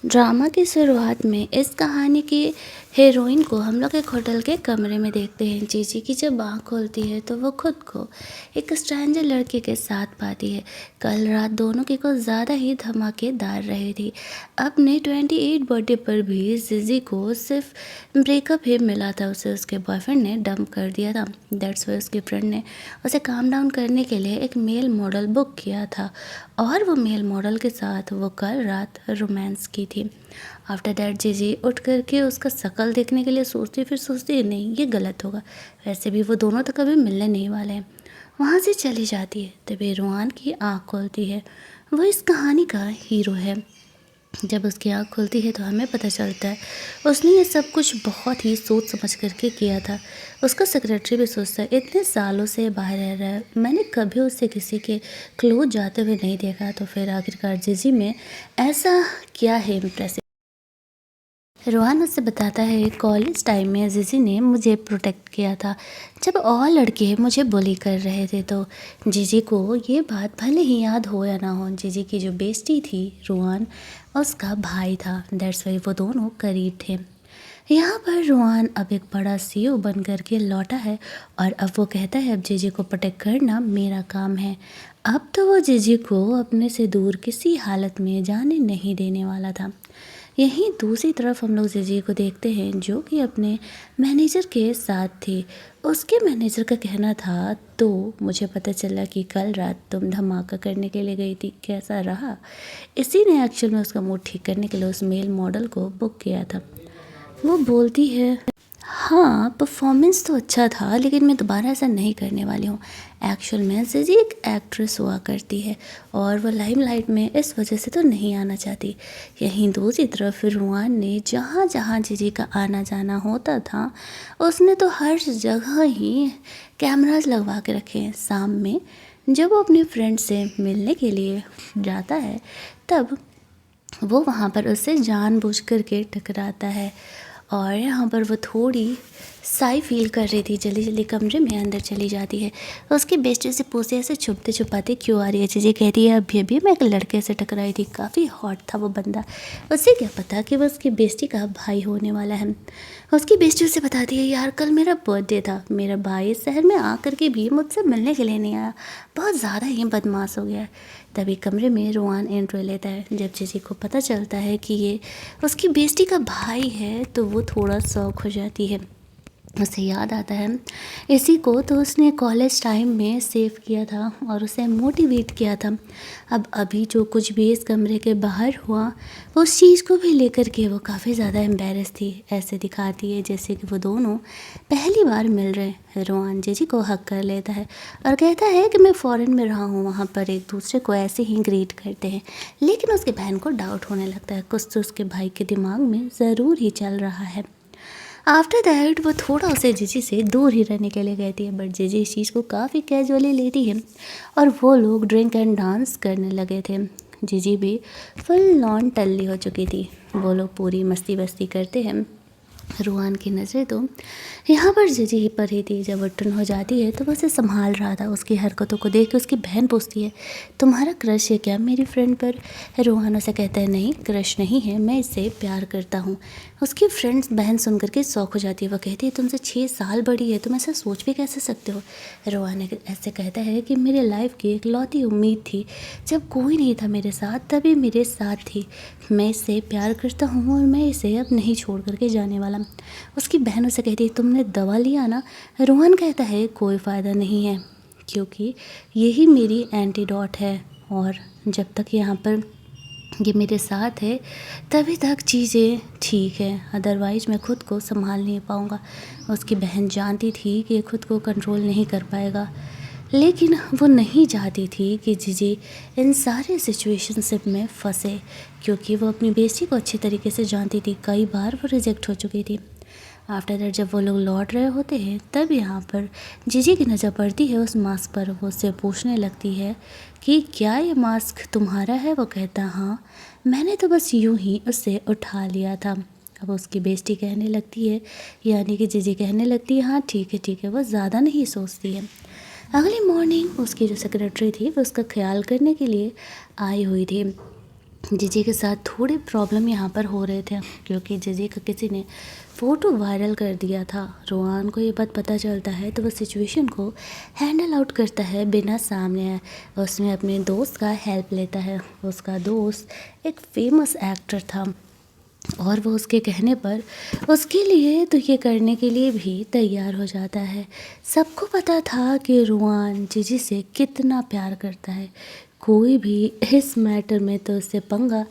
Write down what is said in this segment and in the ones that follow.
Drama की शुरुआत में इस कहानी की हीरोइन को हम लोग एक होटल के कमरे में देखते हैं। जीजी की जब आँख खोलती है तो वो खुद को एक स्ट्रेंजर लड़के के साथ पाती है। कल रात दोनों की कुछ ज़्यादा ही धमाकेदार रही थी। अपने 28 बर्थडे पर भी जीजी को सिर्फ ब्रेकअप ही मिला था। उसे उसके बॉयफ्रेंड ने डंप कर दिया था। दैट्स वाई उसके फ्रेंड ने उसे काम डाउन करने के लिए एक मेल मॉडल बुक किया था और वो मेल मॉडल के साथ वो कल रात रोमांस की थी। आफ्टर दैट जीजी उठ करके उसका शकल देखने के लिए सोचती, फिर सोचती नहीं ये गलत होगा, वैसे भी वो दोनों तो कभी मिलने नहीं वाले हैं। वहाँ से चली जाती है। तभी रुआन की आँख खुलती है। वो इस कहानी का हीरो है। जब उसकी आँख खुलती है तो हमें पता चलता है उसने ये सब कुछ बहुत ही सोच समझ करके किया था। उसका सेक्रेटरी भी सोचता है इतने सालों से बाहर रह रहा है, मैंने कभी उसे किसी के क्लोज जाते हुए नहीं देखा, तो फिर आखिरकार जीजी में ऐसा क्या है इम्प्रेसिव। रोहन उससे बताता है कॉलेज टाइम में जीजी ने मुझे प्रोटेक्ट किया था जब और लड़के मुझे बुली कर रहे थे। तो जीजी को ये बात भले ही याद हो या ना हो, जीजी की जो बेस्टी थी रोहन उसका भाई था। दैट्स वाई वो दोनों करीब थे। यहाँ पर रोहन अब एक बड़ा सीईओ बन कर के लौटा है और अब वो कहता है अब जीजी को प्रोटेक्ट करना मेरा काम है। अब तो वो जीजी को अपने से दूर किसी हालत में जाने नहीं देने वाला था। यहीं दूसरी तरफ हम लोग जीजी को देखते हैं जो कि अपने मैनेजर के साथ थी। उसके मैनेजर का कहना था तो मुझे पता चला कि कल रात तुम धमाका करने के लिए गई थी, कैसा रहा। इसी ने एक्चुअल में उसका मूड ठीक करने के लिए उस मेल मॉडल को बुक किया था। वो बोलती है हाँ परफॉर्मेंस तो अच्छा था लेकिन मैं दोबारा ऐसा नहीं करने वाली हूँ। एक्चुअल में जीजी एक एक्ट्रेस हुआ करती है और वो लाइमलाइट में इस वजह से तो नहीं आना चाहती। यहीं दूसरी तरफ रुआन ने जहाँ जहाँ जीजी का आना जाना होता था उसने तो हर जगह ही कैमरास लगवा के रखे हैं। शाम में जब वो अपने फ्रेंड से मिलने के लिए जाता है तब वो वहाँ पर उससे जानबूझ कर के टकराता है और यहाँ पर वो थोड़ी साई फील कर रही थी, जल्दी जल्दी कमरे में अंदर चली जाती है। उसकी बेस्टी से पूछती है ऐसे छुपते छुपाते क्यों आ रही है। चीज़ें कहती है अभी अभी मैं एक लड़के से टकराई थी, काफ़ी हॉट था वो बंदा। उसे क्या पता कि वो उसकी बेस्टी का भाई होने वाला है। उसकी बेस्टी उसे बताती है यार कल मेरा बर्थडे था, मेरा भाई इस शहर में आकर के भी मुझसे मिलने के लिए नहीं आया, बहुत ज़्यादा ही बदमाश हो गया है। तभी कमरे में रोआन एंट्री लेता है। जब जीजी को पता चलता है कि ये उसकी बेस्टी का भाई है तो वो थोड़ा शॉक हो जाती है। उसे याद आता है इसी को तो उसने कॉलेज टाइम में सेव किया था और उसे मोटिवेट किया था। अब अभी जो कुछ भी इस कमरे के बाहर हुआ उस चीज़ को भी लेकर के वो काफ़ी ज़्यादा एम्बेरस थी। ऐसे दिखाती है जैसे कि वो दोनों पहली बार मिल रहे हैं। रोहन जीजी को हक कर लेता है और कहता है कि मैं फ़ॉरेन में रहा हूँ, वहाँ पर एक दूसरे को ऐसे ही ग्रीट करते हैं। लेकिन उसके बहन को डाउट होने लगता है, कुछ तो उसके भाई के दिमाग में ज़रूर ही चल रहा है। आफ्टर दैट वो थोड़ा उसे जीजी से दूर ही रहने के लिए कहती है, बट जीजी इस चीज़ को काफ़ी कैजुअली लेती है और वो लोग ड्रिंक एंड डांस करने लगे थे। जीजी भी फुल नॉन टल्ली हो चुकी थी। वो लोग पूरी मस्ती वस्ती करते हैं। रुआन की नज़रें तो यहाँ पर जीजी ही पर ही थी। जब वो टर्न हो जाती है तो वो उसे संभाल रहा था। उसकी हरकतों को देख के उसकी बहन पूछती है तुम्हारा क्रश है क्या मेरी फ्रेंड पर। रुआन उसे कहता है नहीं क्रश नहीं है, मैं इससे प्यार करता हूँ। उसकी फ्रेंड्स बहन सुन करके शौक हो जाती है। वो कहती है तुमसे 6 साल बड़ी है, तुम ऐसा सोच भी कैसे सकते हो। रुआन ऐसे कहता है कि मेरे लाइफ की इकलौती उम्मीद थी, जब कोई नहीं था मेरे साथ तभी मेरे साथ थी। मैं इससे प्यार करता हूँ और मैं इसे अब नहीं छोड़ करके जाने वाला। उसकी बहन उसे कहती है तुमने दवा लिया ना। रोहन कहता है कोई फ़ायदा नहीं है क्योंकि यही मेरी एंटीडोट है और जब तक यहाँ पर ये मेरे साथ है तभी तक चीज़ें ठीक है, अदरवाइज़ मैं खुद को संभाल नहीं पाऊँगा। उसकी बहन जानती थी कि खुद को कंट्रोल नहीं कर पाएगा, लेकिन वो नहीं चाहती थी कि जीजी इन सारे सिचुएशनशिप में फंसे क्योंकि वो अपनी बेस्टी को अच्छी तरीके से जानती थी। कई बार वो रिजेक्ट हो चुकी थी। आफ्टर दैट जब वो लोग लौट रहे होते हैं तब यहाँ पर जीजी की नज़र पड़ती है उस मास्क पर। वो उससे पूछने लगती है कि क्या ये मास्क तुम्हारा है। वो कहता हाँ, मैंने तो बस यूं ही उससे उठा लिया था। अब उसकी बेस्टी कहने लगती है, यानी कि जीजी कहने लगती है हाँ ठीक है। वो ज़्यादा नहीं सोचती है। अगली मॉर्निंग उसकी जो सेक्रेटरी थी वो उसका ख्याल करने के लिए आई हुई थी। जीजी के साथ थोड़े प्रॉब्लम यहाँ पर हो रहे थे क्योंकि जीजी का किसी ने फ़ोटो वायरल कर दिया था। रोहान को ये बात पता चलता है तो वह सिचुएशन को हैंडल आउट करता है बिना सामने आए। उसमें अपने दोस्त का हेल्प लेता है। उसका दोस्त एक फेमस एक्टर था और वो उसके कहने पर उसके लिए तो ये करने के लिए भी तैयार हो जाता है। सबको पता था कि रोहान जीजी से कितना प्यार करता है। कोई भी इस मैटर में तो उससे पंगा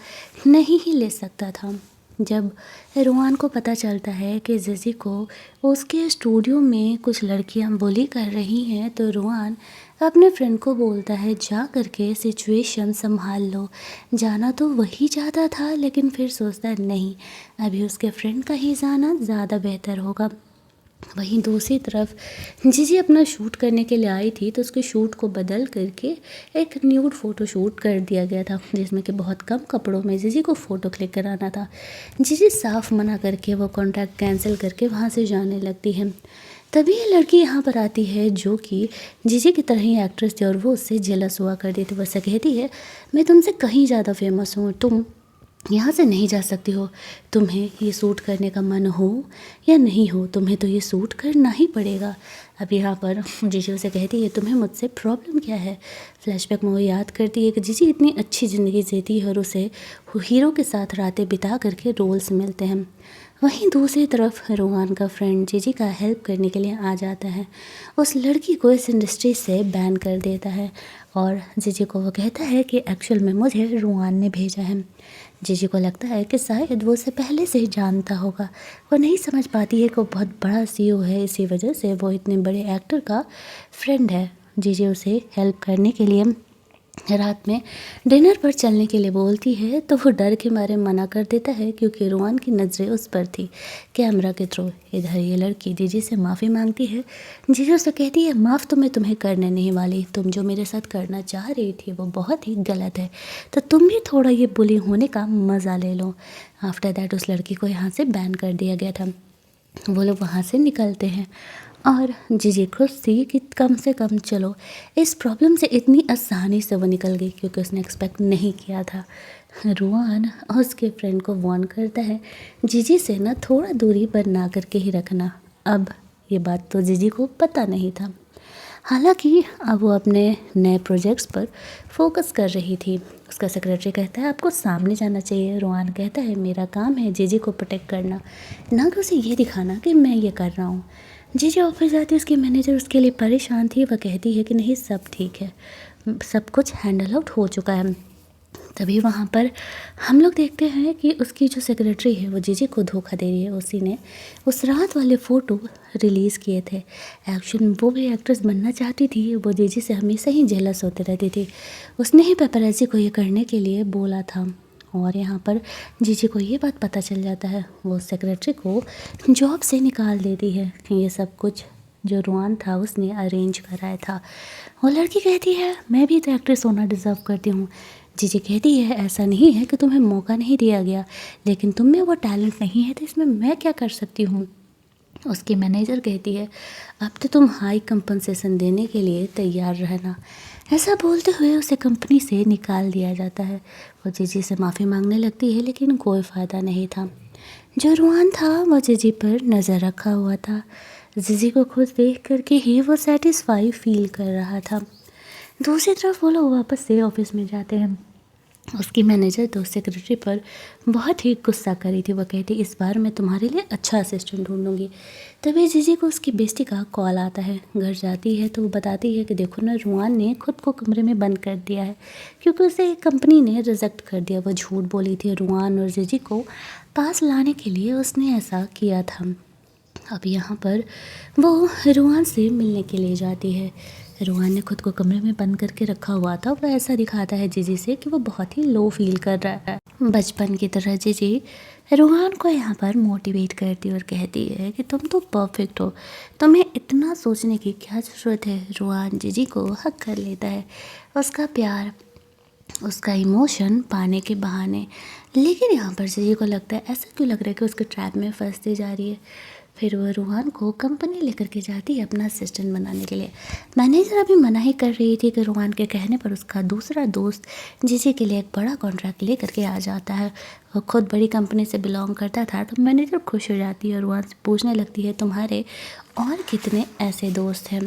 नहीं ही ले सकता था। जब रोहान को पता चलता है कि जीजी को उसके स्टूडियो में कुछ लड़कियां बुली कर रही हैं तो रोहान अपने फ्रेंड को बोलता है जा करके सिचुएशन संभाल लो। जाना तो वही चाहता था लेकिन फिर सोचता है नहीं, अभी उसके फ्रेंड का ही जाना ज़्यादा बेहतर होगा। वहीं दूसरी तरफ जीजी अपना शूट करने के लिए आई थी तो उसके शूट को बदल करके एक न्यूड फ़ोटो शूट कर दिया गया था जिसमें कि बहुत कम कपड़ों में जीजी को फ़ोटो क्लिक कराना था। जीजी साफ मना करके वो कॉन्ट्रैक्ट कैंसिल करके वहाँ से जाने लगती है। तभी ये लड़की यहाँ पर आती है जो कि जीजी की तरह ही एक्ट्रेस थी और वो उससे जेलस हुआ करती थी। वो ऐसा कहती है मैं तुमसे कहीं ज़्यादा फेमस हूँ, तुम यहाँ से नहीं जा सकती हो। तुम्हें ये सूट करने का मन हो या नहीं हो, तुम्हें तो ये सूट करना ही पड़ेगा। अब यहाँ पर जीजी उसे कहती है तुम्हें मुझसे प्रॉब्लम क्या है। फ्लैशबैक में वो याद करती है कि जीजी इतनी अच्छी ज़िंदगी जीती है और उसे हीरो के साथ रातें बिता करके रोल्स मिलते हैं। वहीं दूसरी तरफ रोहान का फ्रेंड जीजी का हेल्प करने के लिए आ जाता है। उस लड़की को इस इंडस्ट्री से बैन कर देता है और जीजी को वो कहता है कि एक्चुअल में मुझे रोहान ने भेजा है। जीजी को लगता है कि शायद वो उसे पहले से ही जानता होगा। वो नहीं समझ पाती है कि वो बहुत बड़ा सीईओ है, इसी वजह से वो इतने बड़े एक्टर का फ्रेंड है। जीजी उसे हेल्प करने के लिए रात में डिनर पर चलने के लिए बोलती है तो वो डर के मारे मना कर देता है क्योंकि रोहान की नज़रें उस पर थी कैमरा के थ्रू। इधर ये लड़की जीजी से माफ़ी मांगती है। जीजी उससे कहती है माफ़ तो मैं तुम्हें करने नहीं वाली, तुम जो मेरे साथ करना चाह रही थी वो बहुत ही गलत है, तो तुम भी थोड़ा ये बुली होने का मज़ा ले लो। आफ्टर दैट उस लड़की को यहाँ से बैन कर दिया गया था। वो लोग वहाँ से निकलते हैं और जीजी खुश थी कि कम से कम चलो इस प्रॉब्लम से इतनी आसानी से वो निकल गई क्योंकि उसने एक्सपेक्ट नहीं किया था। रोहान उसके फ्रेंड को वार्न करता है जीजी से ना थोड़ा दूरी बना करके ही रखना। अब ये बात तो जीजी को पता नहीं था। हालांकि अब वो अपने नए प्रोजेक्ट्स पर फोकस कर रही थी। उसका सेक्रेटरी कहता है आपको सामने जाना चाहिए। रोहान कहता है मेरा काम है जीजी को प्रोटेक्ट करना, ना कि उसे ये दिखाना कि मैं ये कर रहा हूँ। जीजी ऑफिस जाती है, उसकी मैनेजर उसके लिए परेशान थी। वह कहती है कि नहीं सब ठीक है, सब कुछ हैंडल आउट हो चुका है। तभी वहाँ पर हम लोग देखते हैं कि उसकी जो सेक्रेटरी है वो जीजी को धोखा दे रही है। उसी ने उस रात वाले फ़ोटो रिलीज़ किए थे। एक्चुअली वो भी एक्ट्रेस बनना चाहती थी, वो जीजी से हमेशा ही जेलस होते रहती थी। उसने ही पेपराज़ी को ये करने के लिए बोला था और यहाँ पर जीजी को ये बात पता चल जाता है। वो सेक्रेटरी को जॉब से निकाल देती है। ये सब कुछ जो रोहान था उसने अरेंज कराया था। वो लड़की कहती है मैं भी तो एक्ट्रेस होना डिज़र्व करती हूँ। जीजी कहती है ऐसा नहीं है कि तुम्हें मौका नहीं दिया गया, लेकिन तुम में वो टैलेंट नहीं है तो इसमें मैं क्या कर सकती हूँ। उसकी मैनेजर कहती है अब तो तुम हाई कंपनसेशन देने के लिए तैयार रहना। ऐसा बोलते हुए उसे कंपनी से निकाल दिया जाता है। वो जीजी से माफ़ी मांगने लगती है लेकिन कोई फ़ायदा नहीं था। जो रोहान था वो जीजी पर नज़र रखा हुआ था। जीजी को खुद देख करके ही वो सेटिस्फाई फील कर रहा था। दूसरी तरफ वो लोग वापस से ऑफिस में जाते हैं। उसकी मैनेजर तो सेक्रेटरी पर बहुत ही गुस्सा करी थी। वह कहती इस बार मैं तुम्हारे लिए अच्छा असिस्टेंट ढूंढूंगी। तभी जीजी को उसकी बेस्टी का कॉल आता है। घर जाती है तो वो बताती है कि देखो ना रोहान ने खुद को कमरे में बंद कर दिया है क्योंकि उसे कंपनी ने रिजेक्ट कर दिया। वह झूठ बोली थी। रोहान और जीजी को पास लाने के लिए उसने ऐसा किया था। अब यहाँ पर वो रोहान से मिलने के लिए जाती है। रोहान ने खुद को कमरे में बंद करके रखा हुआ था। वह ऐसा दिखाता है जीजी से कि वो बहुत ही लो फील कर रहा है। बचपन की तरह जीजी रोहान को यहाँ पर मोटिवेट करती और कहती है कि तुम तो परफेक्ट हो, तुम्हें इतना सोचने की क्या ज़रूरत है। रोहान जीजी को हक कर लेता है। उसका प्यार, उसका इमोशन पाने के बहाने। लेकिन यहाँ पर जीजी को लगता है ऐसा क्यों लग रहा है कि उसके ट्रैप में फंसती जा रही है। फिर वो रूहान को कंपनी लेकर के जाती है अपना असिस्टेंट बनाने के लिए। मैनेजर अभी मना ही कर रही थी कि रूहान के कहने पर उसका दूसरा दोस्त जीजी के लिए एक बड़ा कॉन्ट्रैक्ट ले करके आ जाता है। वो खुद बड़ी कंपनी से बिलोंग करता था, तो मैनेजर खुश हो जाती है और रूहान से पूछने लगती है तुम्हारे और कितने ऐसे दोस्त हैं।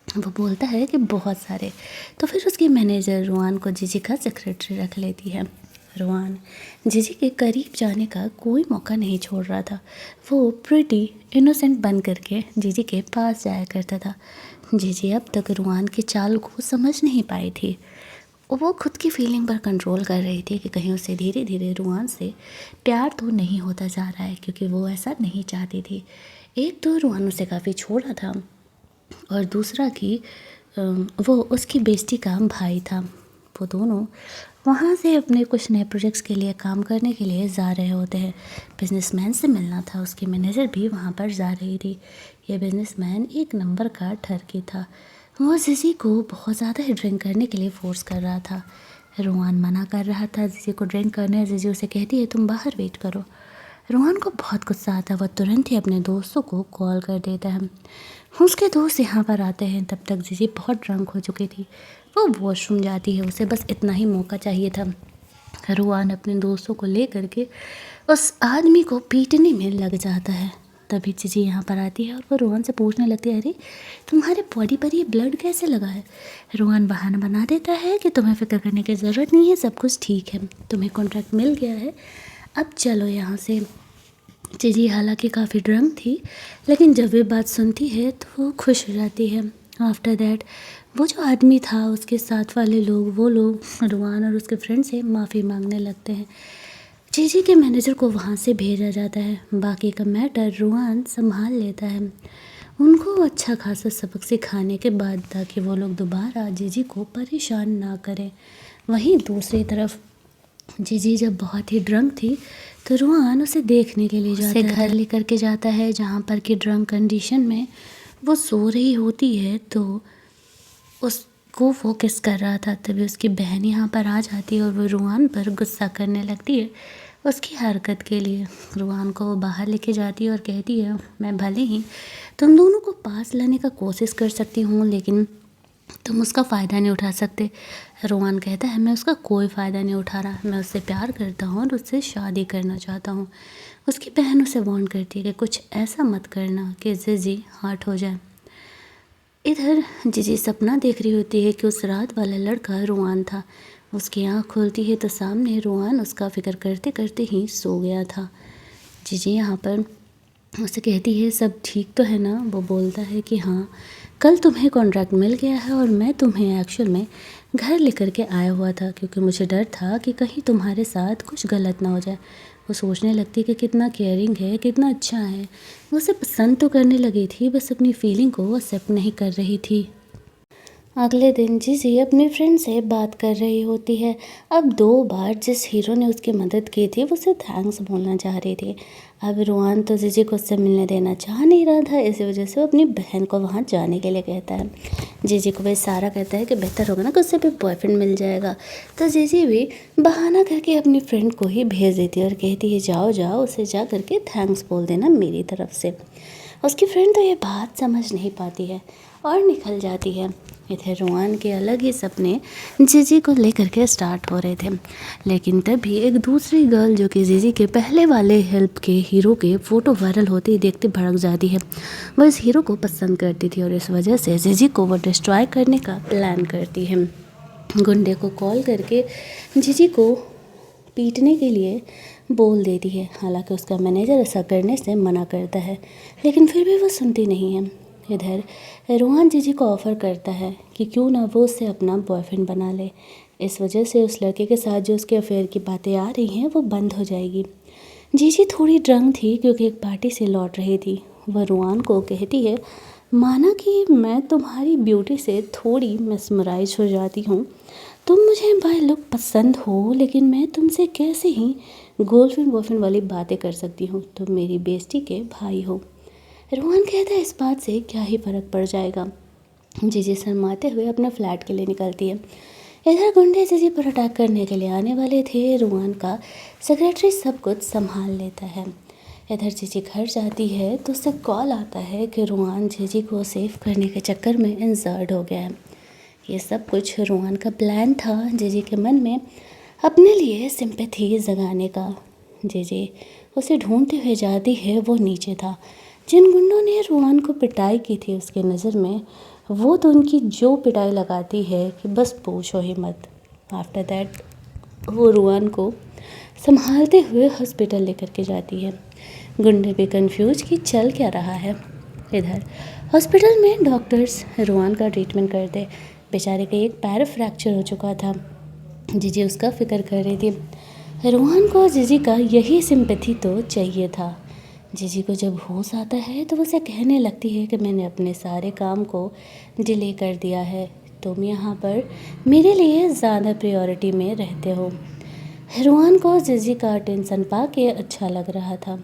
वो बोलता है कि बहुत सारे। तो फिर उसकी मैनेजर रूहान को जीजी का सेक्रेटरी रख लेती है। रूहान जीजी के करीब जाने का कोई मौका नहीं छोड़ रहा था। वो प्रिटी इनोसेंट बन करके जीजी के पास जाया करता था। जीजी अब तक रूहान की चाल को समझ नहीं पाई थी। वो खुद की फीलिंग पर कंट्रोल कर रही थी कि कहीं उसे धीरे धीरे रूहान से प्यार तो नहीं होता जा रहा है, क्योंकि वो ऐसा नहीं चाहती थी। एक तो रूहान उसे काफ़ी छोड़ा था और दूसरा कि वो उसकी बेस्टी का भाई था। वो दोनों वहाँ से अपने कुछ नए प्रोजेक्ट्स के लिए काम करने के लिए जा रहे होते हैं। बिजनेसमैन से मिलना था, उसकी मैनेजर भी वहाँ पर जा रही थी। ये बिजनेसमैन एक नंबर का ठरकी था। वो जीजी को बहुत ज़्यादा ही ड्रिंक करने के लिए फोर्स कर रहा था। रूहान मना कर रहा था जीजी को ड्रिंक करने। जीजी उसे कहती है तुम बाहर वेट करो। रूहान को बहुत गुस्सा आता है। वह तुरंत ही अपने दोस्तों को कॉल कर देता है। उसके दोस्त यहाँ पर आते हैं। तब तक जीजी बहुत ड्रंक हो चुकी थी। वो वॉशरूम जाती है, उसे बस इतना ही मौका चाहिए था। रूहान अपने दोस्तों को ले करके उस आदमी को पीटने में लग जाता है। तभी जीजी यहाँ पर आती है और वो रूहान से पूछने लगती है अरे तुम्हारे बॉडी पर ये ब्लड कैसे लगा है। रूहान बहाना बना देता है कि तुम्हें फिक्र करने की ज़रूरत नहीं है, सब कुछ ठीक है, तुम्हें कॉन्ट्रैक्ट मिल गया है, अब चलो यहाँ से। जीजी हालांकि काफ़ी ड्रंक थी, लेकिन जब वे बात सुनती है तो वो खुश हो जाती है। आफ्टर दैट वो जो आदमी था उसके साथ वाले लोग, वो लोग रूहान और उसके फ्रेंड से माफ़ी मांगने लगते हैं। जीजी के मैनेजर को वहाँ से भेजा जाता है। बाकी का मैटर रूहान संभाल लेता है। उनको अच्छा खासा सबक सिखाने के बाद, ताकि वो लोग दोबारा जीजी को परेशान ना करें। वहीं दूसरी तरफ जीजी जब बहुत ही ड्रंक थी तो रूहान उसे देखने के लिए जाता है, घर लेकर के जाता है, जहाँ पर कि ड्रंक कंडीशन में वो सो रही होती है। तो उसको वो किस कर रहा था। तभी उसकी बहन यहाँ पर आ जाती है और वो रूहान पर गुस्सा करने लगती है उसकी हरकत के लिए। रूहान को वो बाहर लेके जाती है और कहती है मैं भले ही तुम दोनों को पास लाने का कोशिश कर सकती हूँ, लेकिन तुम उसका फ़ायदा नहीं उठा सकते। रूहान कहता है मैं उसका कोई फ़ायदा नहीं उठा रहा, मैं उससे प्यार करता हूँ और उससे शादी करना चाहता हूँ। उसकी बहन उसे वार्न करती है कि कुछ ऐसा मत करना कि जीजी हर्ट हो जाए। इधर जीजी सपना देख रही होती है कि उस रात वाला लड़का रूहान था। उसकी आँख खुलती है तो सामने रूहान उसका फिक्र करते करते ही सो गया था। जीजी यहाँ पर उसे कहती है सब ठीक तो है ना। वो बोलता है कि हाँ, कल तुम्हें कॉन्ट्रैक्ट मिल गया है और मैं तुम्हें एक्चुअल में घर लेकर के आया हुआ था, क्योंकि मुझे डर था कि कहीं तुम्हारे साथ कुछ गलत ना हो जाए। वो सोचने लगती कि कितना केयरिंग है, कितना अच्छा है। वो उसे पसंद तो करने लगी थी, बस अपनी फीलिंग को एक्सेप्ट नहीं कर रही थी। अगले दिन जीजी अपने फ्रेंड से बात कर रही होती है। अब 2 बार जिस हीरो ने उसकी मदद की थी वो उसे थैंक्स बोलना चाह रही थी। अब रूहान तो जीजी को उससे मिलने देना चाह नहीं रहा था, इसी वजह से वो अपनी बहन को वहाँ जाने के लिए कहता है। जीजी को भी सारा कहता है कि बेहतर होगा ना कि उससे भी बॉयफ्रेंड मिल जाएगा। तो जीजी भी बहाना करके अपनी फ्रेंड को ही भेज देती है और कहती है जाओ जाओ, उसे जा करके थैंक्स बोल देना मेरी तरफ से। उसकी फ्रेंड तो ये बात समझ नहीं पाती है और निकल जाती है। इधर रूहान के अलग ही सपने जीजी को लेकर के स्टार्ट हो रहे थे, लेकिन तभी एक दूसरी गर्ल जो कि जीजी के पहले वाले हेल्प के हीरो के फ़ोटो वायरल होते ही देखते भड़क जाती है। वो इस हीरो को पसंद करती थी और इस वजह से जीजी को वो डिस्ट्रॉय करने का प्लान करती है। गुंडे को कॉल करके जीजी को पीटने के लिए बोल देती है। हालांकि उसका मैनेजर ऐसा करने से मना करता है, लेकिन फिर भी वो सुनती नहीं है। इधर रूहान जीजी को ऑफ़र करता है कि क्यों ना वो उससे अपना बॉयफ्रेंड बना ले। इस वजह से उस लड़के के साथ जो उसके अफेयर की बातें आ रही हैं वो बंद हो जाएगी। जीजी थोड़ी ड्रंक थी क्योंकि एक पार्टी से लौट रही थी। वह रूहान को कहती है माना कि मैं तुम्हारी ब्यूटी से थोड़ी मेस्मराइज हो जाती हूँ, तुम मुझे बाय लुक पसंद हो, लेकिन मैं तुमसे कैसे ही गर्लफ्रेंड बॉयफ्रेंड वाली बातें कर सकती हूँ, तुम मेरी बेस्टी के भाई हो। रूहान कहता है इस बात से क्या ही फ़र्क पड़ जाएगा। जीजी शर्माते हुए अपने फ्लैट के लिए निकलती है। इधर गुंडे जीजी पर अटैक करने के लिए आने वाले थे। रूहान का सेक्रेटरी सब कुछ संभाल लेता है। इधर जीजी घर जाती है तो उससे कॉल आता है कि रुआन जीजी को सेव करने के चक्कर में इंजर्ड हो गया है। ये सब कुछ रुआन का प्लान था जीजी के मन में अपने लिए सिंपैथी जगाने का। जीजी उसे ढूंढते हुए जाती है, वो नीचे था। जिन गुंडों ने रुआन को पिटाई की थी उसके नज़र में, वो तो उनकी जो पिटाई लगाती है कि बस पूछो ही मत। आफ्टर दैट वो रुआन को संभालते हुए हॉस्पिटल लेकर के जाती है। गुंडे भी कंफ्यूज कि चल क्या रहा है। इधर हॉस्पिटल में डॉक्टर्स रुआन का ट्रीटमेंट करते। बेचारे का एक पैर फ्रैक्चर हो चुका था। जीजी उसका फिक्र कर रही थी। रुआन को जीजी का यही सिंपैथी तो चाहिए था। जीजी को जब होश आता है तो वो उसे कहने लगती है कि मैंने अपने सारे काम को डिले कर दिया है, तुम यहाँ पर मेरे लिए ज़्यादा प्रायोरिटी में रहते हो। रुआन को जीजी का अटेंशन पा के अच्छा लग रहा था।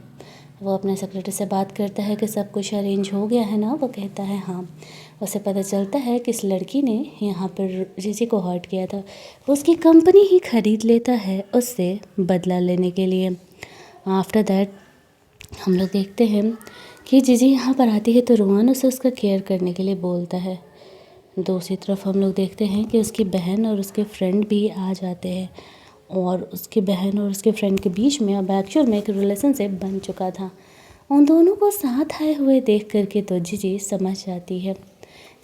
वो अपने सेक्रेटरी से बात करता है कि सब कुछ अरेंज हो गया है ना। वो कहता है हाँ। उसे पता चलता है कि इस लड़की ने यहाँ पर जीजी को हर्ट किया था। वो उसकी कंपनी ही खरीद लेता है उससे बदला लेने के लिए। आफ्टर दैट हम लोग देखते हैं कि जीजी यहाँ पर आती है तो रुआन उसे उसका केयर करने के लिए बोलता है। दूसरी तरफ हम लोग देखते हैं कि उसकी बहन और उसके फ्रेंड भी आ जाते हैं और उसकी बहन और उसके फ्रेंड के बीच में अब एक्चुअल में एक रिलेशनशिप बन चुका था। उन दोनों को साथ आए हुए देख करके तो जीजी समझ जाती है।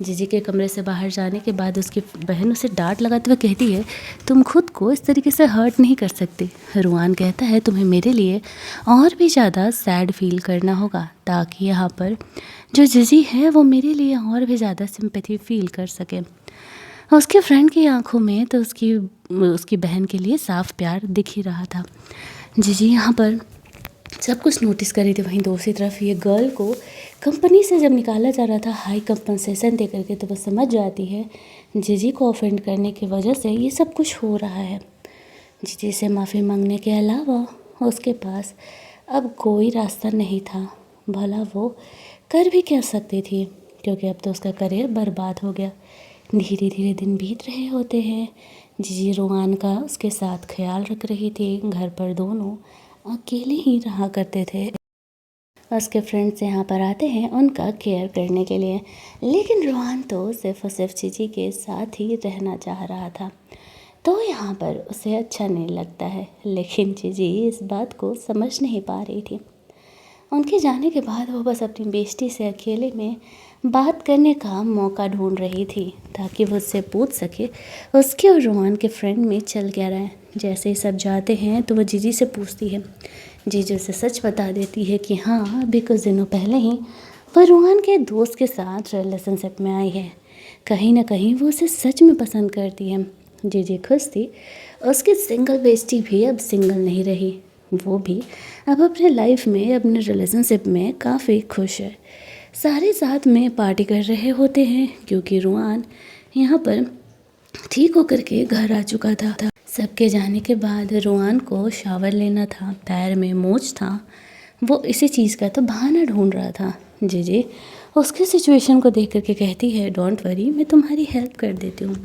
जीजी के कमरे से बाहर जाने के बाद उसकी बहन उसे डांट लगाते हुए कहती है, तुम खुद को इस तरीके से हर्ट नहीं कर सकती। रुआन कहता है, तुम्हें मेरे लिए और भी ज़्यादा सैड फील करना होगा ताकि यहाँ पर जो जीजी है वो मेरे लिए और भी ज़्यादा सिंपैथी फील कर सके। उसके फ्रेंड की आंखों में तो उसकी बहन के लिए साफ प्यार दिख ही रहा था। जीजी यहाँ पर सब कुछ नोटिस कर रही थी। वहीं दूसरी तरफ ये गर्ल को कंपनी से जब निकाला जा रहा था हाई कंपनसेशन दे करके, तो वो समझ जाती है जीजी को ऑफेंड करने की वजह से ये सब कुछ हो रहा है। जीजी से माफ़ी मांगने के अलावा उसके पास अब कोई रास्ता नहीं था। भला वो कर भी क्या सकती थी, क्योंकि अब तो उसका करियर बर्बाद हो गया। धीरे धीरे दिन बीत रहे होते हैं। जीजी रुआन का उसके साथ ख्याल रख रही थी। घर पर दोनों अकेले ही रहा करते थे। उसके फ्रेंड्स यहाँ पर आते हैं उनका केयर करने के लिए, लेकिन रुआन तो सिर्फ और सिर्फ जीजी के साथ ही रहना चाह रहा था, तो यहाँ पर उसे अच्छा नहीं लगता है। लेकिन जीजी इस बात को समझ नहीं पा रही थी। उनके जाने के बाद वो बस अपनी बेस्टी से अकेले में बात करने का मौका ढूंढ रही थी ताकि वो उससे पूछ सके उसके और रुआन के फ्रेंड में चल क्या रहा है। जैसे ही सब जाते हैं तो वो जीजी से पूछती है। जीजी उसे सच बता देती है कि हाँ, अभी कुछ दिनों पहले ही वो रुआन के दोस्त के साथ रिलेशनशिप में आई है। कहीं ना कहीं वो उसे सच में पसंद करती है। जीजी खुश थी। उसकी सिंगल बेस्टी भी अब सिंगल नहीं रही। वो भी अब अपने लाइफ में, अपने रिलेशनशिप में काफ़ी खुश है। सारे साथ में पार्टी कर रहे होते हैं क्योंकि रुआन यहाँ पर ठीक होकर के घर आ चुका था। सबके जाने के बाद रुआन को शावर लेना था, पैर में मोच था। वो इसी चीज़ का तो बहाना ढूंढ रहा था। जीजी उसके सिचुएशन को देख करके कहती है, डोंट वरी, मैं तुम्हारी हेल्प कर देती हूँ।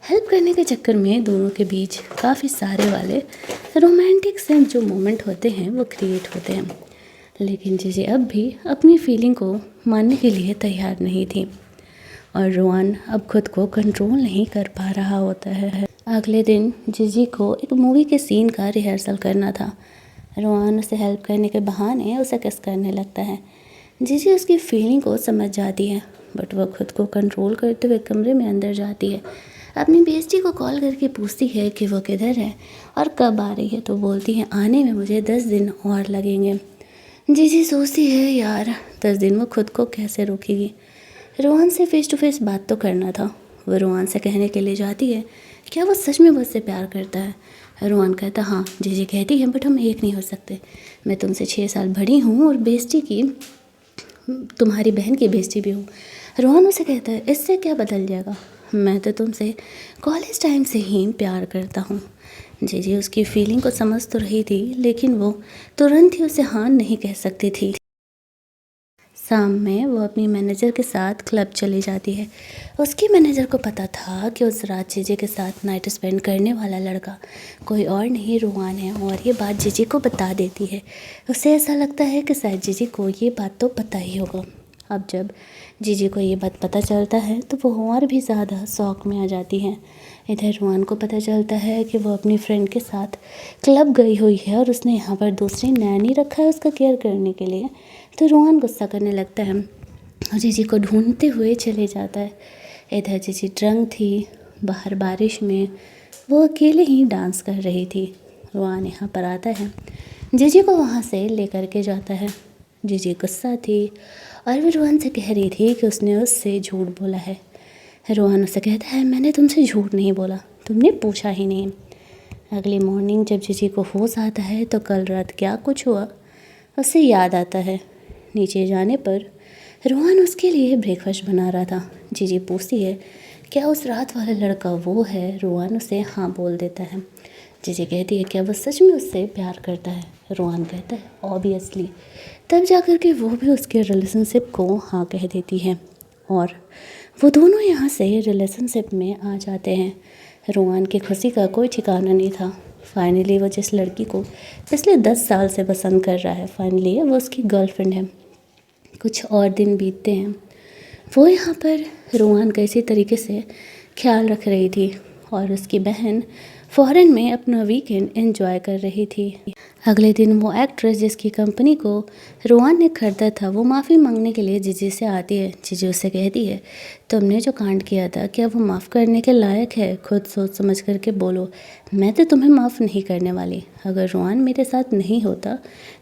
हेल्प करने के चक्कर में दोनों के बीच काफ़ी सारे वाले रोमांटिक से जो मोमेंट होते हैं वो क्रिएट होते हैं। लेकिन जीजी अब भी अपनी फीलिंग को मानने के लिए तैयार नहीं थी और रुआन अब खुद को कंट्रोल नहीं कर पा रहा होता है। अगले दिन जीजी को एक मूवी के सीन का रिहर्सल करना था। रुआन उसे हेल्प करने के बहाने उसे किस करने लगता है। जीजी उसकी फीलिंग को समझ जाती है, बट वह खुद को कंट्रोल करते हुए कमरे में अंदर जाती है। अपनी बेस्टी को कॉल करके पूछती है कि वो किधर है और कब आ रही है, तो बोलती है आने में मुझे 10 दिन और लगेंगे। जीजी सोचती है, यार 10 दिन वो खुद को कैसे रोकेगी। रुआन से फेस टू फेस बात तो करना था। वो रुआन से कहने के लिए जाती है, क्या वो सच में मुझसे प्यार करता है। रुआन कहता हाँ। जीजी कहती है, बट हम एक नहीं हो सकते। मैं तुमसे 6 साल बड़ी हूँ और बेस्टी की, तुम्हारी बहन की बेस्टी भी हूँ। रुआन उसे कहता है, इससे क्या बदल जाएगा, मैं तो तुमसे कॉलेज टाइम से ही प्यार करता हूँ। जीजी उसकी फीलिंग को समझ तो रही थी, लेकिन वो तुरंत ही उसे हाँ नहीं कह सकती थी। शाम में वो अपनी मैनेजर के साथ क्लब चली जाती है। उसकी मैनेजर को पता था कि उस रात जीजी के साथ नाइट स्पेंड करने वाला लड़का कोई और नहीं रोहान है, और ये बात जीजी को बता देती है। उसे ऐसा लगता है कि शायद जीजी को ये बात तो पता ही होगा। अब जब जीजी को ये बात पता चलता है तो वो और भी ज़्यादा शौक में आ जाती है। इधर रोहान को पता चलता है कि वो अपनी फ्रेंड के साथ क्लब गई हुई है और उसने यहाँ पर दूसरी नैनी रखा है उसका केयर करने के लिए। तो रोहान गुस्सा करने लगता है और जीजी को ढूंढते हुए चले जाता है। इधर जीजी ड्रंक थी, बाहर बारिश में वो अकेले ही डांस कर रही थी। रोहान यहाँ पर आता है, जीजी को वहाँ से लेकर के जाता है। जीजी गुस्सा थी और वो रोहान से कह रही थी कि उसने उससे झूठ बोला है। रोहान उससे कहता है, मैंने तुमसे झूठ नहीं बोला, तुमने पूछा ही नहीं। अगली मॉर्निंग जब जीजी को होश आता है तो कल रात क्या कुछ हुआ उसे याद आता है। नीचे जाने पर रोहान उसके लिए ब्रेकफास्ट बना रहा था। जीजी पूछती है, क्या उस रात वाला लड़का वो है? रोहान उसे हाँ बोल देता है। जीजी कहती है, क्या वो सच में उससे प्यार करता है? रोहान कहता है, ऑब्वियसली। तब जाकर के वो भी उसके रिलेशनशिप को हाँ कह देती है और वो दोनों यहाँ से रिलेशनशिप में आ जाते हैं। रोहान की खुशी का कोई ठिकाना नहीं था। फाइनली वो जिस लड़की को पिछले 10 साल से पसंद कर रहा है, फाइनली वो उसकी गर्लफ्रेंड है। कुछ और दिन बीतते हैं। वो यहाँ पर रोहान का इसी तरीके से ख्याल रख रही थी और उसकी बहन फॉरेन में अपना वीकेंड एंजॉय कर रही थी। अगले दिन वो एक्ट्रेस जिसकी कंपनी को रोहान ने खरीदा था वो माफ़ी मांगने के लिए जीजी से आती है। जीजी उससे कहती है, तुमने जो कांड किया था क्या वो माफ़ करने के लायक है? खुद सोच समझ करके बोलो, मैं तो तुम्हें माफ़ नहीं करने वाली। अगर रोहान मेरे साथ नहीं होता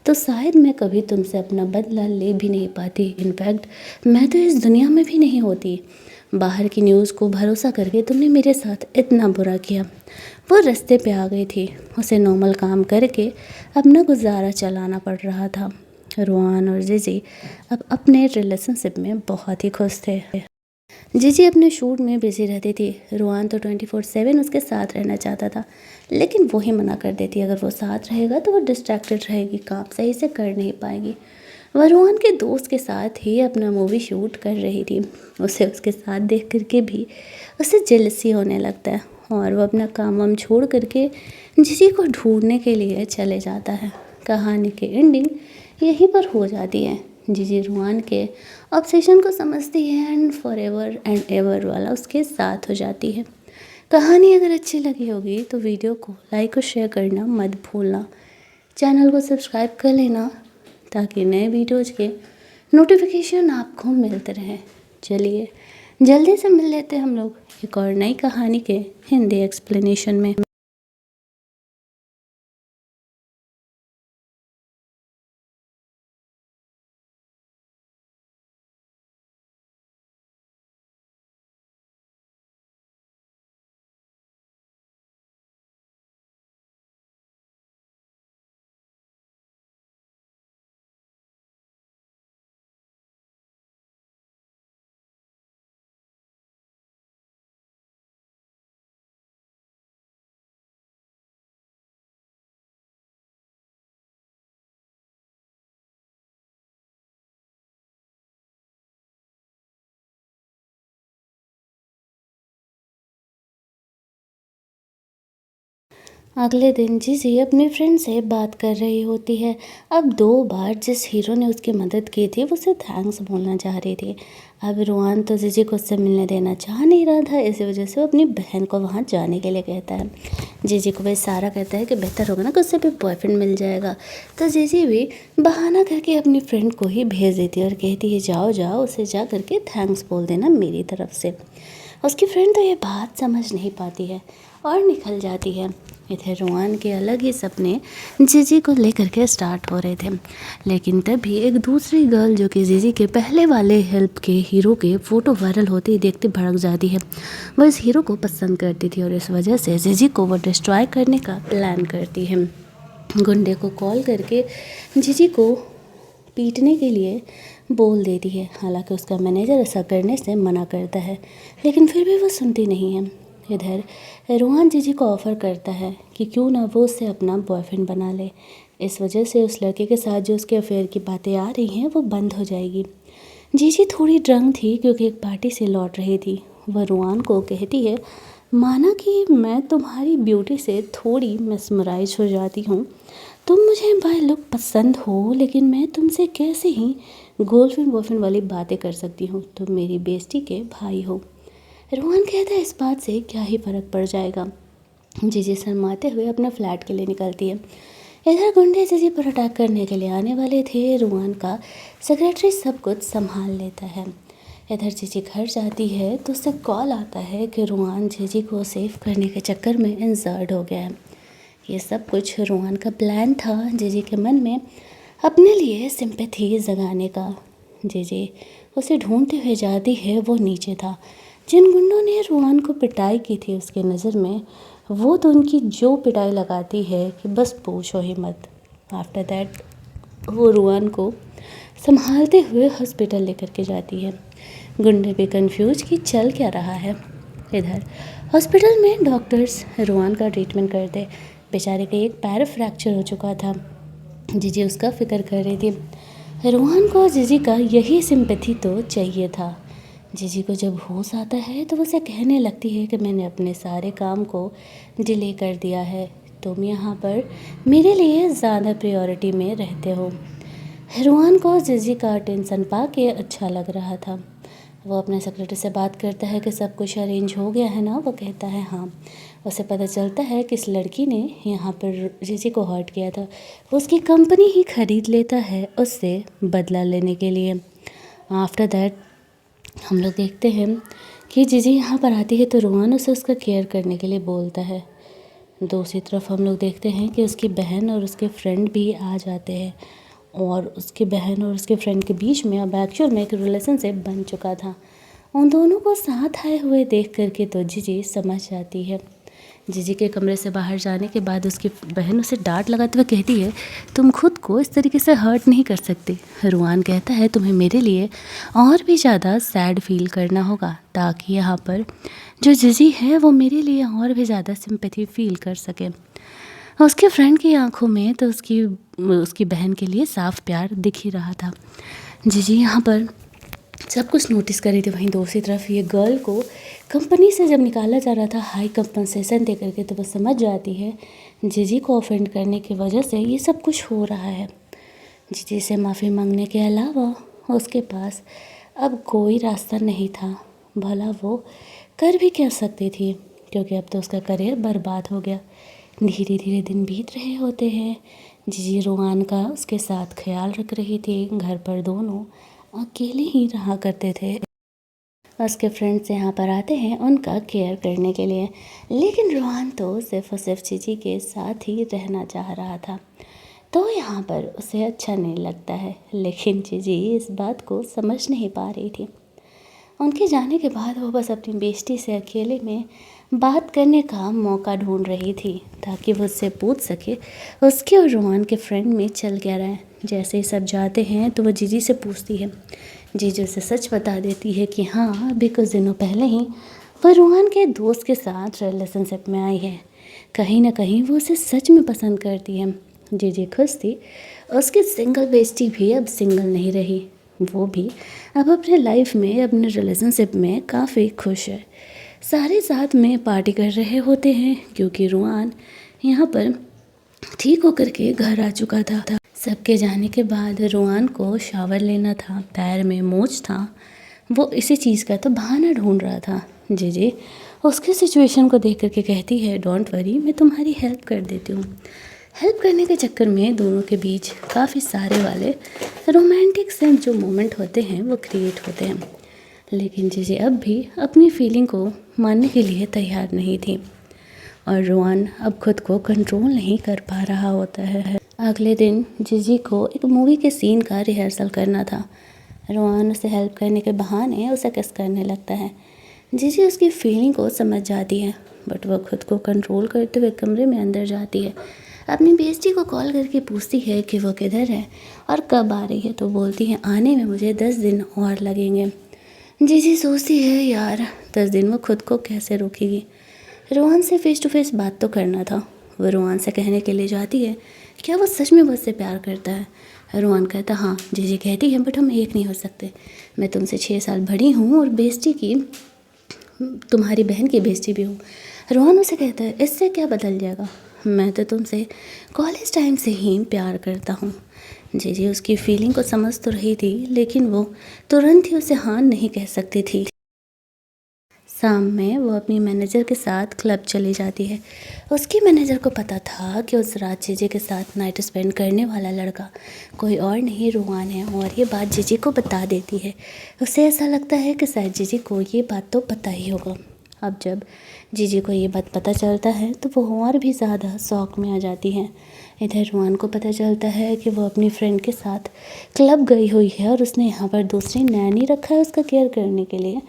तो शायद मैं कभी तुमसे अपना बदला ले भी नहीं पाती। इनफैक्ट मैं तो इस दुनिया में भी नहीं होती। बाहर की न्यूज़ को भरोसा करके तुमने मेरे साथ इतना बुरा किया। वो रास्ते पे आ गई थी, उसे नॉर्मल काम करके अपना गुजारा चलाना पड़ रहा था। रोहान और जीजी अब अपने रिलेशनशिप में बहुत ही खुश थे। जीजी अपने शूट में बिजी रहती थी। रोहान तो 24/7 उसके साथ रहना चाहता था, लेकिन वो ही मना कर देती। अगर वो साथ रहेगा तो वो डिस्ट्रैक्टेड रहेगी, काम सही से कर नहीं पाएगी। वह रोहन के दोस्त के साथ ही अपना मूवी शूट कर रही थी। उसे उसके साथ देख करके भी उसे जेलसी होने लगता है और वह अपना काम वाम छोड़ करके जीजी को ढूंढने के लिए चले जाता है। कहानी की एंडिंग यहीं पर हो जाती है। जीजी रोहन के ऑब्सेशन को समझती है and for ever and ever वाला उसके साथ हो जाती है। कहानी अगर अच्छी लगी होगी तो वीडियो को लाइक और शेयर करना मत भूलना। चैनल को सब्सक्राइब कर लेना ताकि नए वीडियोज के नोटिफिकेशन आपको मिलते रहें। चलिए जल्दी से मिल लेते हैं हम लोग एक और नई कहानी के हिंदी एक्सप्लेनेशन में। अगले दिन जीजी अपनी फ्रेंड से बात कर रही होती है। अब 2 बार जिस हीरो ने उसकी मदद की थी वो उसे थैंक्स बोलना चाह रही थी। अब रोहान तो जीजी को उससे मिलने देना चाह नहीं रहा था, इसी वजह से वो अपनी बहन को वहाँ जाने के लिए कहता है। जीजी को वह सारा कहता है कि बेहतर होगा ना कि उससे भी बॉयफ्रेंड मिल जाएगा। तो जीजी भी बहाना करके अपनी फ्रेंड को ही भेज देती है और कहती है जाओ जाओ उसे जा करके थैंक्स बोल देना मेरी तरफ से। उसकी फ्रेंड तो ये बात समझ नहीं पाती है और निकल जाती है। इधर रोहान के अलग ही सपने जीजी को लेकर के स्टार्ट हो रहे थे, लेकिन तभी एक दूसरी गर्ल जो कि जीजी के पहले वाले हेल्प के हीरो के फ़ोटो वायरल होते ही देखते भड़क जाती है। वह इस हीरो को पसंद करती थी और इस वजह से जीजी को वो डिस्ट्रॉय करने का प्लान करती है। गुंडे को कॉल करके जीजी को पीटने के लिए बोल देती है। हालांकि उसका मैनेजर ऐसा करने से मना करता है, लेकिन फिर भी वो सुनती नहीं है। इधर रोहान जीजी को ऑफ़र करता है कि क्यों ना वो उससे अपना बॉयफ्रेंड बना ले। इस वजह से उस लड़के के साथ जो उसके अफेयर की बातें आ रही हैं वो बंद हो जाएगी। जीजी थोड़ी ड्रंक थी क्योंकि एक पार्टी से लौट रही थी। वह रुआन को कहती है, माना कि मैं तुम्हारी ब्यूटी से थोड़ी mesmerize हो जाती हूँ। तुम मुझे बाय लुक पसंद हो, लेकिन मैं तुमसे कैसे ही गर्लफ्रेंड बॉयफ्रेंड वाली बातें कर सकती हूँ। तुम मेरी बेस्टी के भाई हो। रुआन कहता है, इस बात से क्या ही फ़र्क पड़ जाएगा। जीजी शर्माते हुए अपना फ्लैट के लिए निकलती है। इधर गुंडे जीजी पर अटैक करने के लिए आने वाले थे। रुआन का सेक्रेटरी सब कुछ संभाल लेता है। इधर जीजी घर जाती है तो उससे कॉल आता है कि रुआन जीजी को सेव करने के चक्कर में इंजर्ड हो गया है। ये सब कुछ रुआन का प्लान था जीजी के मन में अपने लिए सिंपैथी जगाने का। जीजी उसे ढूंढते हुए जाती है। वो नीचे था। जिन गुंडों ने रुआन को पिटाई की थी उसके नज़र में वो तो उनकी जो पिटाई लगाती है कि बस पूछो ही मत। आफ्टर दैट वो रुआन को संभालते हुए हॉस्पिटल लेकर के जाती है। गुंडे भी कंफ्यूज कि चल क्या रहा है। इधर हॉस्पिटल में डॉक्टर्स रुआन का ट्रीटमेंट करते। बेचारे का एक पैर फ्रैक्चर हो चुका था। जीजी उसका फिक्र कर रही थी। रुआन को जीजी का यही सिंपैथी तो चाहिए था। जीजी को जब होश आता है तो वो उसे कहने लगती है कि मैंने अपने सारे काम को डिले कर दिया है। तुम यहाँ पर मेरे लिए ज़्यादा प्रायोरिटी में रहते हो। रुआन को जीजी का टेंशन पा के अच्छा लग रहा था। वो अपने सेक्रेटरी से बात करता है कि सब कुछ अरेंज हो गया है ना। वो कहता है हाँ। उसे पता चलता है कि इस लड़की ने यहाँ पर जीजी को हर्ट किया था। वो उसकी कंपनी ही खरीद लेता है उससे बदला लेने के लिए। आफ्टर दैट हम लोग देखते हैं कि जीजी यहाँ पर आती है तो रुआन उसे उसका केयर करने के लिए बोलता है। दूसरी तरफ हम लोग देखते हैं कि उसकी बहन और उसके फ्रेंड भी आ जाते हैं और उसकी बहन और उसके फ्रेंड के बीच में अब एक्चुअल में एक रिलेशनशिप बन चुका था। उन दोनों को साथ आए हुए देख करके तो जीजी समझ जाती है। जीजी के कमरे से बाहर जाने के बाद उसकी बहन उसे डांट लगाते हुए कहती है, तुम खुद को इस तरीके से हर्ट नहीं कर सकते। रुआन कहता है, तुम्हें मेरे लिए और भी ज़्यादा सैड फील करना होगा ताकि यहाँ पर जो जीजी है वो मेरे लिए और भी ज़्यादा सिंपैथी फील कर सके। उसके फ्रेंड की आंखों में तो उसकी बहन के लिए साफ प्यार दिख ही रहा था। जीजी यहाँ पर सब कुछ नोटिस कर रही थी। वहीं दूसरी तरफ ये गर्ल को कंपनी से जब निकाला जा रहा था हाई कंपनसेशन दे करके तो वो समझ जाती है जीजी को ऑफेंड करने की वजह से ये सब कुछ हो रहा है। जीजी से माफ़ी मांगने के अलावा उसके पास अब कोई रास्ता नहीं था। भला वो कर भी क्या सकती थी, क्योंकि अब तो उसका करियर बर्बाद हो गया। धीरे धीरे दिन बीत रहे होते हैं। जीजी रुआन का उसके साथ ख्याल रख रही थी। घर पर दोनों अकेले ही रहा करते थे। उसके फ्रेंड्स यहाँ पर आते हैं उनका केयर करने के लिए, लेकिन रुआन तो सिर्फ और सिर्फ जीजी के साथ ही रहना चाह रहा था तो यहाँ पर उसे अच्छा नहीं लगता है। लेकिन जीजी इस बात को समझ नहीं पा रही थी। उनके जाने के बाद वो बस अपनी बेस्टी से अकेले में बात करने का मौका ढूंढ रही थी ताकि वो उससे पूछ सके उसके और रुआन के फ्रेंड में चल क्या रहा है। जैसे ही सब जाते हैं तो वो जीजी से पूछती है। जीजी उसे सच बता देती है कि हाँ, अभी कुछ दिनों पहले ही वह रुआन के दोस्त के साथ रिलेशनशिप में आई है। कहीं ना कहीं वो उसे सच में पसंद करती है। जीजी खुश थी। उसकी सिंगल बेस्टी भी अब सिंगल नहीं रही। वो भी अब अपने लाइफ में अपने रिलेशनशिप में काफ़ी खुश है। सारे साथ में पार्टी कर रहे होते हैं क्योंकि रुआन यहाँ पर ठीक होकर के घर आ चुका था। सबके जाने के बाद रुआन को शावर लेना था, पैर में मोच था। वो इसी चीज़ का तो बहाना ढूंढ रहा था। जीजी उसके सिचुएशन को देख करके कहती है, डोंट वरी, मैं तुम्हारी हेल्प कर देती हूँ। हेल्प करने के चक्कर में दोनों के बीच काफ़ी सारे वाले रोमांटिक से जो मोमेंट होते हैं वो क्रिएट होते हैं। लेकिन जीजी अब भी अपनी फीलिंग को मानने के लिए तैयार नहीं थी और रुआन अब खुद को कंट्रोल नहीं कर पा रहा होता है। अगले दिन जीजी को एक मूवी के सीन का रिहर्सल करना था। रुआन उसे हेल्प करने के बहाने उसे किस करने लगता है। जीजी उसकी फीलिंग को समझ जाती है बट वह खुद को कंट्रोल करते हुए कमरे में अंदर जाती है। अपनी बेस्टी को कॉल करके पूछती है कि वो किधर है और कब आ रही है तो बोलती है आने में मुझे 10 दिन और लगेंगे। जीजी सोचती है यार 10 दिन वो खुद को कैसे रोकेगी। रुआन से फेस टू फेस बात तो करना था। वो रुआन से कहने के लिए जाती है क्या वो सच में मुझसे प्यार करता है। रोहन कहता हाँ जीजी कहती है बट हम एक नहीं हो सकते। मैं तुमसे 6 साल बड़ी हूँ और बेइज्जती की तुम्हारी बहन की बेइज्जती भी हूँ। रोहन उसे कहता है इससे क्या बदल जाएगा, मैं तो तुमसे कॉलेज टाइम से ही प्यार करता हूँ। जीजी उसकी फीलिंग को समझ तो रही थी लेकिन वो तुरंत ही उसे हाँ नहीं कह सकती थी। शाम में वो अपनी मैनेजर के साथ क्लब चली जाती है। उसकी मैनेजर को पता था कि उस रात जीजी के साथ नाइट स्पेंड करने वाला लड़का कोई और नहीं रोहन है और ये बात जीजी को बता देती है। उसे ऐसा लगता है कि शायद जीजी को ये बात तो पता ही होगा। अब जब जीजी को ये बात पता चलता है तो वो और भी ज़्यादा शौक में आ जाती है। इधर रोहन को पता चलता है कि वो अपनी फ्रेंड के साथ क्लब गई हुई है और उसने यहाँ पर दूसरी नैनी रखा है उसका केयर करने के लिए।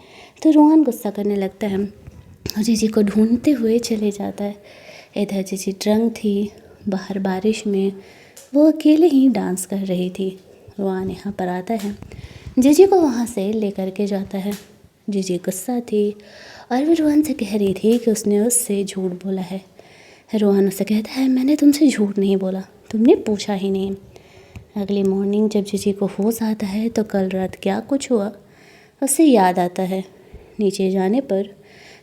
तो रोहन गुस्सा करने लगता है और जीजी को ढूंढते हुए चले जाता है। इधर जीजी ड्रंक थी, बाहर बारिश में वो अकेले ही डांस कर रही थी। रोहन यहाँ पर आता है, जीजी को वहाँ से लेकर के जाता है। जीजी गुस्सा थी और वो रोहन से कह रही थी कि उसने उससे झूठ बोला है। रोहन उससे कहता है मैंने तुमसे झूठ नहीं बोला, तुमने पूछा ही नहीं। अगली मॉर्निंग जब जीजी को होश आता है तो कल रात क्या कुछ हुआ उसे याद आता है। नीचे जाने पर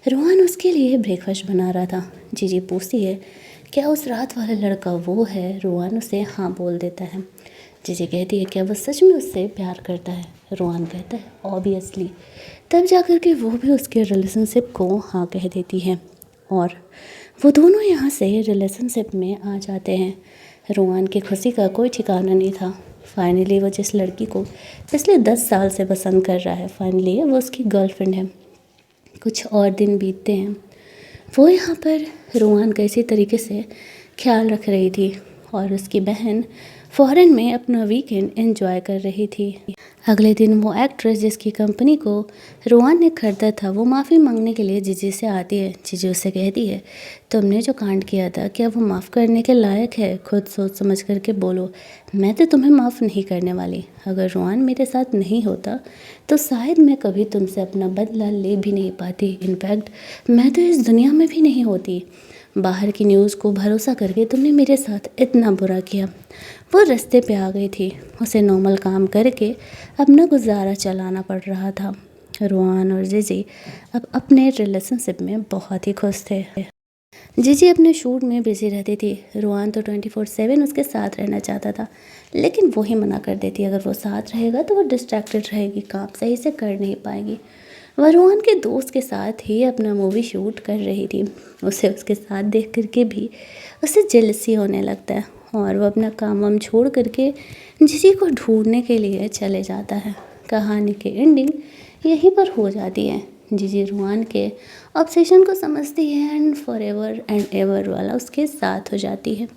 रोहन उसके लिए ब्रेकफास्ट बना रहा था। जीजी पूछती है क्या उस रात वाला लड़का वो है। रोहन उसे हाँ बोल देता है। जीजी कहती है क्या वो सच में उससे प्यार करता है। रोहन कहता है ऑब्वियसली। तब जाकर के वो भी उसके रिलेशनशिप को हाँ कह देती है और वो दोनों यहाँ से रिलेशनशिप में आ जाते हैं। रोहन की खुशी का कोई ठिकाना नहीं था। फाइनली वो जिस लड़की को पिछले 10 साल से पसंद कर रहा है फाइनली वो उसकी गर्लफ्रेंड है। कुछ और दिन बीतते हैं। वो यहाँ पर रोहन का इसी तरीके से ख्याल रख रही थी और उसकी बहन फॉरेन में अपना वीकेंड एंजॉय कर रही थी। अगले दिन वो एक्ट्रेस जिसकी कंपनी को रोहन ने खरीदा था वो माफ़ी मांगने के लिए जीजी से आती है। जीजी उससे कहती है तुमने जो कांड किया था क्या वो माफ़ करने के लायक है, खुद सोच समझ करके बोलो। मैं तो तुम्हें माफ़ नहीं करने वाली। अगर रोहन मेरे साथ नहीं होता तो शायद मैं कभी तुमसे अपना बदला ले भी नहीं पाती। इनफैक्ट मैं तो इस दुनिया में भी नहीं होती। बाहर की न्यूज़ को भरोसा करके तुमने मेरे साथ इतना बुरा किया। वो रास्ते पे आ गई थी, उसे नॉर्मल काम करके अपना गुजारा चलाना पड़ रहा था। रोहन और जीजी अब अपने रिलेशनशिप में बहुत ही खुश थे। जीजी अपने शूट में बिजी रहती थी। रोहन तो 24/7 उसके साथ रहना चाहता था लेकिन वो ही मना कर देती। अगर वो साथ रहेगा तो वो डिस्ट्रैक्टेड रहेगी, काम सही से कर नहीं पाएगी। वह रोहन के दोस्त के साथ ही अपना मूवी शूट कर रही थी। उसे उसके साथ देख करके भी उसे जेलसी होने लगता है और वो अपना काम वाम छोड़ करके जीजी को ढूंढने के लिए चले जाता है। कहानी की एंडिंग यहीं पर हो जाती है। जीजी रोहन के ऑब्सेशन को समझती है and for ever and ever वाला उसके साथ हो जाती है।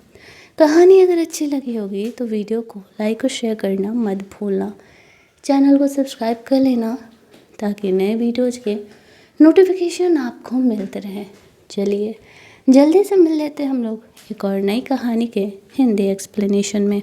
कहानी अगर अच्छी लगी होगी तो वीडियो को लाइक और शेयर करना मत भूलना। चैनल को सब्सक्राइब कर लेना ताकि नए वीडियोज़ के नोटिफिकेशन आपको मिलते रहें। चलिए जल्दी से मिल लेते हैं हम लोग एक और नई कहानी के हिंदी एक्सप्लेनेशन में।